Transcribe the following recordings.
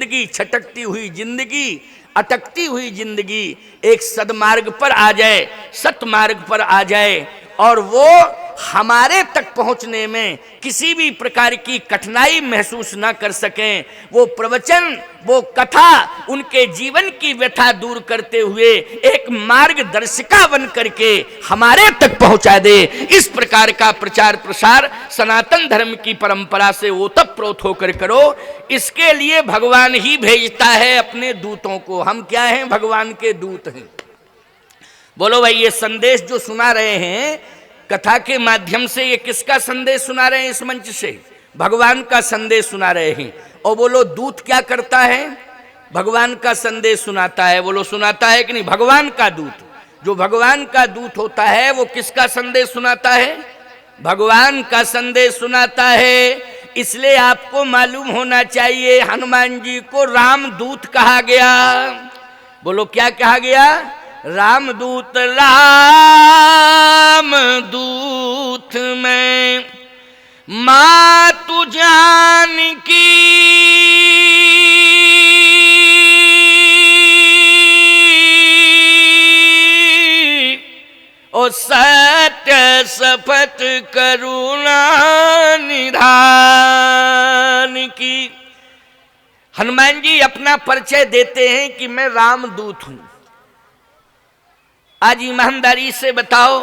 जिंदगी, छटकती हुई जिंदगी, अटकती हुई जिंदगी एक सदमार्ग पर आ जाए, सतमार्ग पर आ जाए और वो हमारे तक पहुंचने में किसी भी प्रकार की कठिनाई महसूस ना कर सकें। वो प्रवचन, वो कथा उनके जीवन की व्यथा दूर करते हुए एक मार्गदर्शिका बन करके हमारे तक पहुंचा दे। इस प्रकार का प्रचार प्रसार सनातन धर्म की परंपरा से ओतप्रोत होकर करो। इसके लिए भगवान ही भेजता है अपने दूतों को। हम क्या हैं? भगवान के दूत हैं। बोलो भाई, ये संदेश जो सुना रहे हैं कथा के माध्यम से, ये किसका संदेश सुना रहे हैं? इस मंच से भगवान का संदेश सुना रहे हैं। और बोलो, दूत क्या करता है? भगवान का संदेश सुनाता है। बोलो, सुनाता है कि नहीं? भगवान का दूत, जो भगवान का दूत होता है वो किसका संदेश सुनाता है? भगवान का संदेश सुनाता है। इसलिए आपको मालूम होना चाहिए हनुमान जी को रामदूत कहा गया। बोलो, क्या कहा गया? रामदूत। रामदूत में मातु जानकी, और सत्य शपथ करुणा निधान की। हनुमान जी अपना परिचय देते हैं कि मैं रामदूत हूं। आज ईमानदारी से बताओ,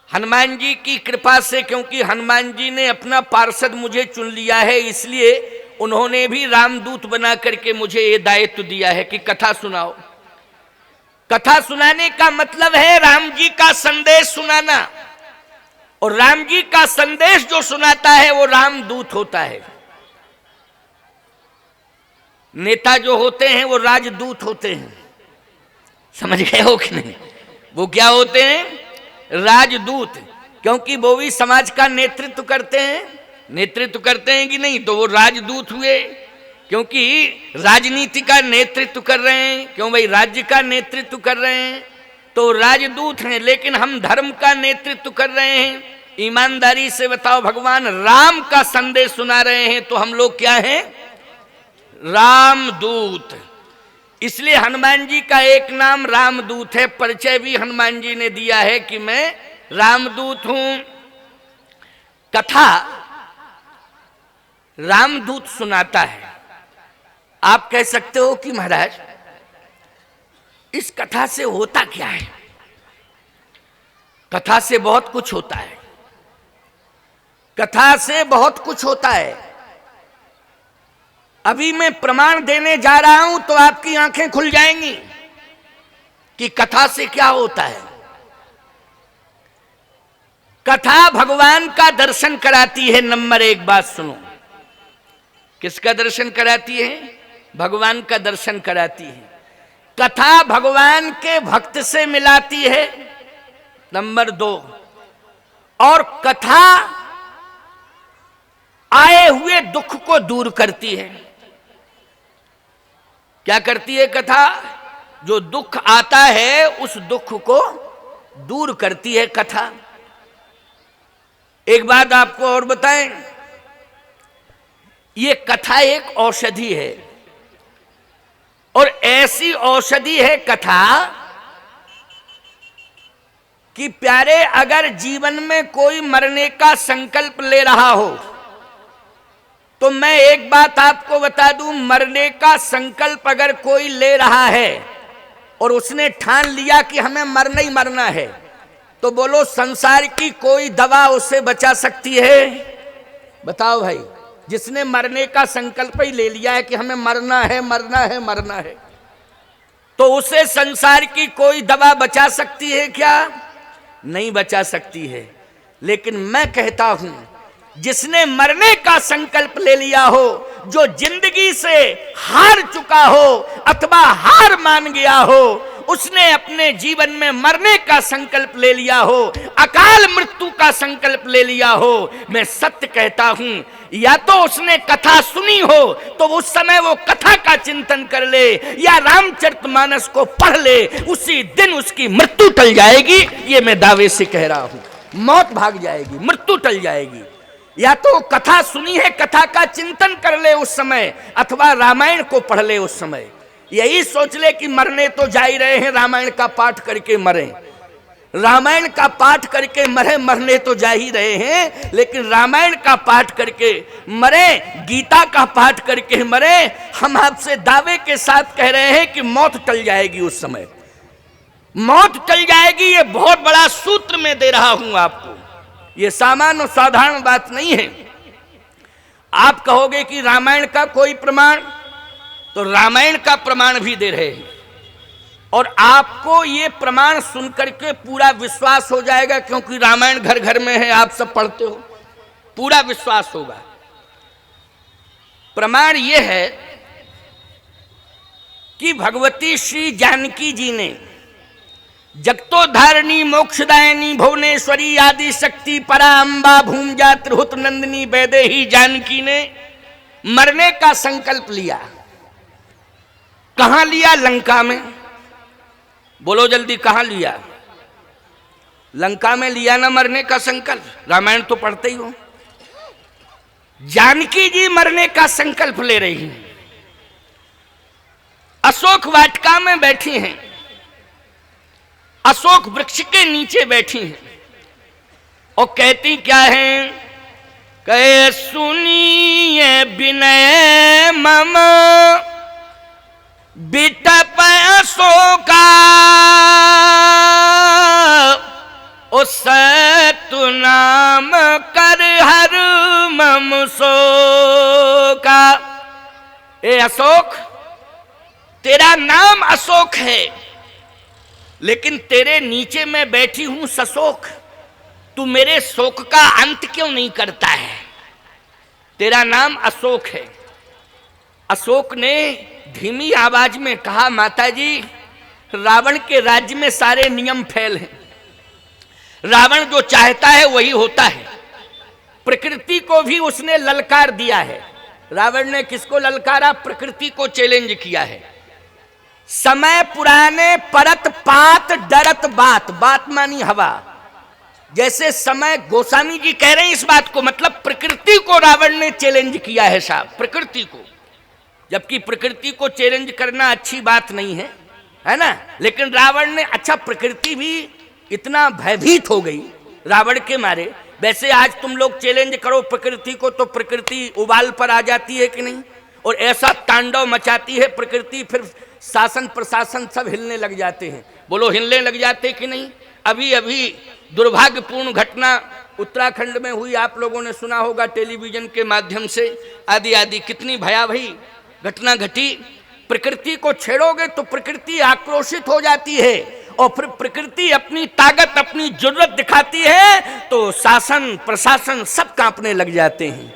हनुमान जी की कृपा से, क्योंकि हनुमान जी ने अपना पार्षद मुझे चुन लिया है, इसलिए उन्होंने भी रामदूत बना करके मुझे ये दायित्व दिया है कि कथा सुनाओ। कथा सुनाने का मतलब है राम जी का संदेश सुनाना, और राम जी का संदेश जो सुनाता है वो रामदूत होता है। नेता जो होते हैं वो राजदूत होते हैं। समझ गए हो कि नहीं? वो क्या होते हैं? राजदूत। क्योंकि वो भी समाज का नेतृत्व करते हैं। नेतृत्व करते हैं कि नहीं? तो वो राजदूत हुए, क्योंकि राजनीति का नेतृत्व कर रहे हैं। क्यों भाई? राज्य का नेतृत्व कर रहे हैं तो राजदूत हैं। लेकिन हम धर्म का नेतृत्व कर रहे हैं। ईमानदारी से बताओ, भगवान राम का संदेश सुना रहे हैं तो हम लोग क्या हैं? रामदूत। इसलिए हनुमान जी का एक नाम रामदूत है। परिचय भी हनुमान जी ने दिया है कि मैं रामदूत हूं। कथा रामदूत सुनाता है। आप कह सकते हो कि महाराज इस कथा से होता क्या है? कथा से बहुत कुछ होता है। कथा से बहुत कुछ होता है। अभी मैं प्रमाण देने जा रहा हूं तो आपकी आंखें खुल जाएंगी कि कथा से क्या होता है। कथा भगवान का दर्शन कराती है। नंबर एक बात सुनो, किसका दर्शन कराती है? भगवान का दर्शन कराती है। कथा भगवान के भक्त से मिलाती है। नंबर दो, और कथा आए हुए दुख को दूर करती है। क्या करती है कथा? जो दुख आता है उस दुख को दूर करती है कथा। एक बात आपको और बताएं, ये कथा एक औषधि है, और ऐसी औषधि है कथा कि प्यारे, अगर जीवन में कोई मरने का संकल्प ले रहा हो तो मैं एक बात आपको बता दूं, मरने का संकल्प अगर कोई ले रहा है और उसने ठान लिया कि हमें मरना ही मरना है, तो बोलो संसार की कोई दवा उसे बचा सकती है? बताओ भाई, जिसने मरने का संकल्प ही ले लिया है कि हमें मरना है, मरना है, मरना है, तो उसे संसार की कोई दवा बचा सकती है क्या? नहीं बचा सकती है। लेकिन मैं कहता हूं, जिसने मरने का संकल्प ले लिया हो, जो जिंदगी से हार चुका हो अथवा हार मान गया हो, उसने अपने जीवन में मरने का संकल्प ले लिया हो, अकाल मृत्यु का संकल्प ले लिया हो, मैं सत्य कहता हूं, या तो उसने कथा सुनी हो तो उस समय वो कथा का चिंतन कर ले, या रामचरितमानस को पढ़ ले, उसी दिन उसकी मृत्यु टल जाएगी। ये मैं दावे से कह रहा हूं। मौत भाग जाएगी, मृत्यु टल जाएगी। या तो कथा सुनी है, कथा का चिंतन कर ले उस समय, अथवा रामायण को पढ़ ले उस समय। यही सोच ले कि मरने तो जा ही रहे हैं, रामायण का पाठ करके मरे, रामायण का पाठ करके मरे, मरने तो जा ही रहे हैं, लेकिन रामायण का पाठ करके मरे, गीता का पाठ करके मरे। हम आपसे दावे के साथ कह रहे हैं कि मौत टल जाएगी उस समय, मौत टल जाएगी। ये बहुत बड़ा सूत्र मैं दे रहा हूं आपको, ये सामान्य और साधारण बात नहीं है। आप कहोगे कि रामायण का कोई प्रमाण, तो रामायण का प्रमाण भी दे रहे हैं, और आपको ये प्रमाण सुनकर के पूरा विश्वास हो जाएगा, क्योंकि रामायण घर घर में है, आप सब पढ़ते हो, पूरा विश्वास होगा। प्रमाण ये है कि भगवती श्री जानकी जी ने जगतोद्धारिणी मोक्षदायिनी भुवनेश्वरी आदि शक्ति परा अम्बा भूमजा त्रिहुत नंदिनी वैदेही जानकी ने मरने का संकल्प लिया। कहां लिया? लंका में। बोलो जल्दी, कहां लिया? लंका में लिया ना मरने का संकल्प। रामायण तो पढ़ते ही हो। जानकी जी मरने का संकल्प ले रही हैं, अशोक वाटिका में बैठी हैं, अशोक वृक्ष के नीचे बैठी हैं, और कहती क्या है? कहे सुनिए विनय मम बिटप अशोका, उस तु नाम कर हर मम शोका। ए अशोक, तेरा नाम अशोक है, लेकिन तेरे नीचे मैं बैठी हूं सशोक, तू मेरे शोक का अंत क्यों नहीं करता है? तेरा नाम अशोक है। अशोक ने धीमी आवाज में कहा, माता जी, रावण के राज्य में सारे नियम फेल हैं, रावण जो चाहता है वही होता है। प्रकृति को भी उसने ललकार दिया है। रावण ने किसको ललकारा? प्रकृति को चैलेंज किया है। समय पुराने परत पात डरत बात, बात मानी हवा। जैसे समय, गोस्वामी जी कह रहे हैं इस बात को, मतलब प्रकृति को रावण ने चैलेंज किया है साहब, प्रकृति को। जबकि प्रकृति को चैलेंज करना अच्छी बात नहीं है ना? लेकिन रावण ने, अच्छा प्रकृति भी इतना भयभीत हो गई रावण के मारे। वैसे आज तुम लोग चैलेंज करो प्रकृति को तो प्रकृति उबाल पर आ जाती है कि नहीं, और ऐसा तांडव मचाती है प्रकृति, फिर शासन प्रशासन सब हिलने लग जाते हैं। बोलो, हिलने लग जाते कि नहीं? अभी अभी दुर्भाग्यपूर्ण घटना उत्तराखंड में हुई, आप लोगों ने सुना होगा टेलीविजन के माध्यम से, आदि आदि कितनी भयावही घटना घटी। प्रकृति को छेड़ोगे तो प्रकृति आक्रोशित हो जाती है, और फिर प्रकृति अपनी ताकत, अपनी जरूरत दिखाती है, तो शासन प्रशासन सब कांपने लग जाते हैं।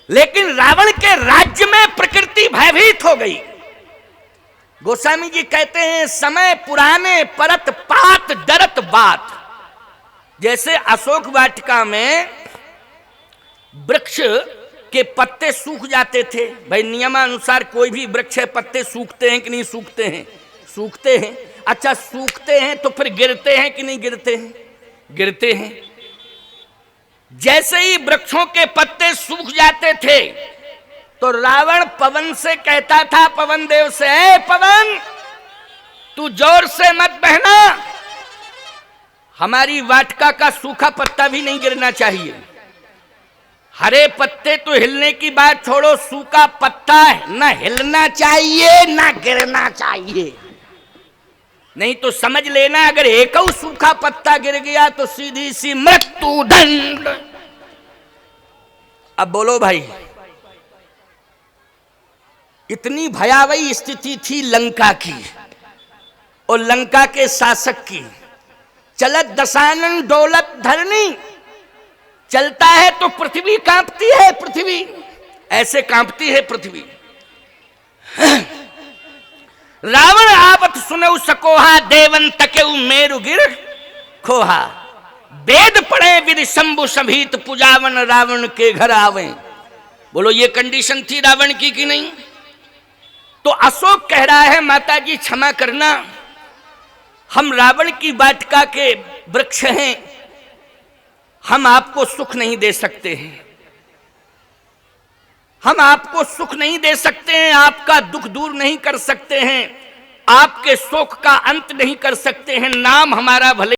लेकिन रावण के राज्य में प्रकृति भयभीत हो गई। गोस्वामी जी कहते हैं, समय पुराने परत पात डरत बात। जैसे अशोक वाटिका में वृक्ष के पत्ते सूख जाते थे, भाई नियमानुसार कोई भी वृक्ष है, पत्ते सूखते हैं कि नहीं सूखते हैं? सूखते हैं। अच्छा, सूखते हैं तो फिर गिरते हैं कि नहीं गिरते हैं? गिरते हैं। जैसे ही वृक्षों के पत्ते सूख जाते थे तो रावण पवन से कहता था, पवन देव से, ए पवन, तू जोर से मत बहना, हमारी वाटिका का सूखा पत्ता भी नहीं गिरना चाहिए। हरे पत्ते तो हिलने की बात छोड़ो, सूखा पत्ता ना हिलना चाहिए ना गिरना चाहिए, नहीं तो समझ लेना अगर एक सूखा पत्ता गिर गया तो सीधी सी मृत्यु दंड। अब बोलो भाई, इतनी भयावही स्थिति थी लंका की और लंका के शासक की। चलत दशानन डोलत धरनी, चलता है तो पृथ्वी कांपती है, पृथ्वी ऐसे कांपती है पृथ्वी। रावण आवत सुनऊ सकोहा, देवन तकेऊ मेरु गिर खोहा। वेद पढ़े विधि शंभु सभीत, पुजावन रावण के घर आवे। बोलो, ये कंडीशन थी रावण की कि नहीं? तो अशोक कह रहा है, माता जी क्षमा करना, हम रावण की वाटिका के वृक्ष हैं, हम आपको सुख नहीं दे सकते हैं। हम आपको सुख नहीं दे सकते हैं, आपका दुख दूर नहीं कर सकते हैं, आपके शोक का अंत नहीं कर सकते हैं। नाम हमारा भले